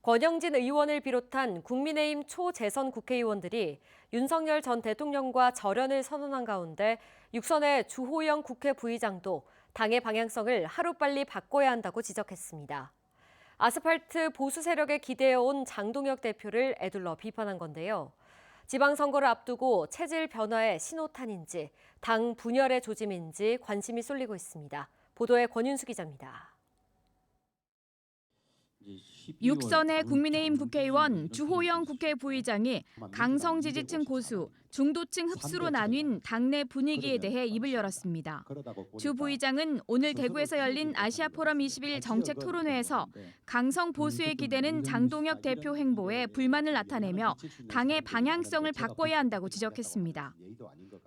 권영진 의원을 비롯한 국민의힘 초재선 국회의원들이 윤석열 전 대통령과 절연을 선언한 가운데 육선의 주호영 국회 부의장도 당의 방향성을 하루빨리 바꿔야 한다고 지적했습니다. 아스팔트 보수 세력에 기대어온 장동혁 대표를 에둘러 비판한 건데요. 지방선거를 앞두고 체질 변화의 신호탄인지 당 분열의 조짐인지 관심이 쏠리고 있습니다. 보도에 권윤수 기자입니다. 육선의 국민의힘 국회의원 주호영 국회 부의장이 강성 지지층 고수, 중도층 흡수로 나뉜 당내 분위기에 대해 입을 열었습니다. 주 부의장은 오늘 대구에서 열린 아시아 포럼 20일 정책 토론회에서 강성 보수에 기대는 장동혁 대표 행보에 불만을 나타내며 당의 방향성을 바꿔야 한다고 지적했습니다.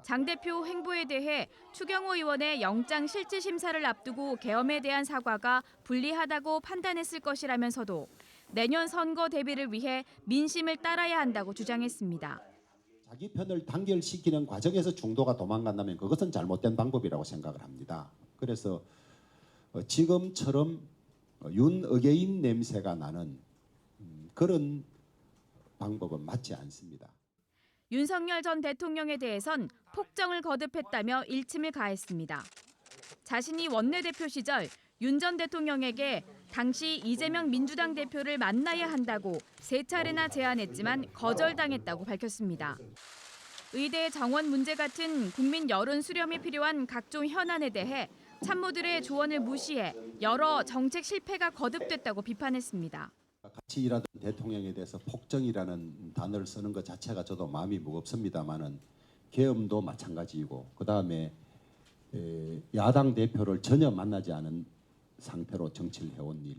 장 대표 행보에 대해 추경호 의원의 영장 실질 심사를 앞두고 계엄에 대한 사과가 불리하다고 판단했을 것이라면서도 내년 선거 대비를 위해 민심을 따라야 한다고 주장했습니다. 자기 편을 단결시키는 과정에서 중도가 도망간다면 그것은 잘못된 방법이라고 생각을 합니다. 그래서 지금처럼 윤어게인 냄새가 나는 그런 방법은 맞지 않습니다. 윤석열 전 대통령에 대해선 폭정을 거듭했다며 일침을 가했습니다. 자신이 원내대표 시절 윤 전 대통령에게 당시 이재명 민주당 대표를 만나야 한다고 3차례나 제안했지만 거절당했다고 밝혔습니다. 의대 정원 문제 같은 국민 여론 수렴이 필요한 각종 현안에 대해 참모들의 조언을 무시해 여러 정책 실패가 거듭됐다고 비판했습니다. 같이 일하던 대통령에 대해서 폭정이라는 단어를 쓰는 것 자체가 저도 마음이 무겁습니다만은 계엄도 마찬가지이고 그다음에 야당 대표를 전혀 만나지 않은 상태로 정치를 해온 일.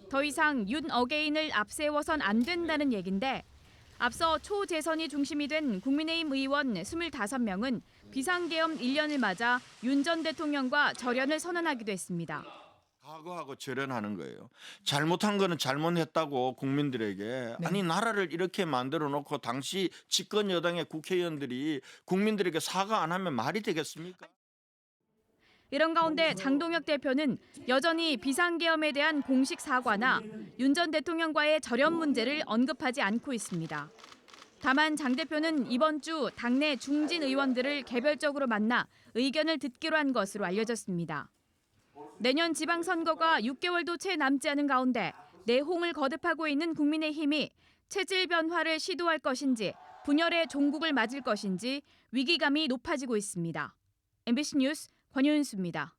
더 이상 윤 어게인을 앞세워선 안 된다는 얘긴데 앞서 초재선이 중심이 된 국민의힘 의원 25명은 비상계엄 1년을 맞아 윤 전 대통령과 절연을 선언하기도 했습니다. 과거하고 절연하는 거예요. 잘못한 거는 잘못했다고 국민들에게. 아니 나라를 이렇게 만들어 놓고 당시 집권 여당의 국회의원들이 국민들에게 사과 안 하면 말이 되겠습니까? 이런 가운데 장동혁 대표는 여전히 비상계엄에 대한 공식 사과나 윤 전 대통령과의 절연 문제를 언급하지 않고 있습니다. 다만 장 대표는 이번 주 당내 중진 의원들을 개별적으로 만나 의견을 듣기로 한 것으로 알려졌습니다. 내년 지방선거가 6개월도 채 남지 않은 가운데 내홍을 거듭하고 있는 국민의힘이 체질 변화를 시도할 것인지 분열의 종국을 맞을 것인지 위기감이 높아지고 있습니다. MBC 뉴스 권윤수입니다.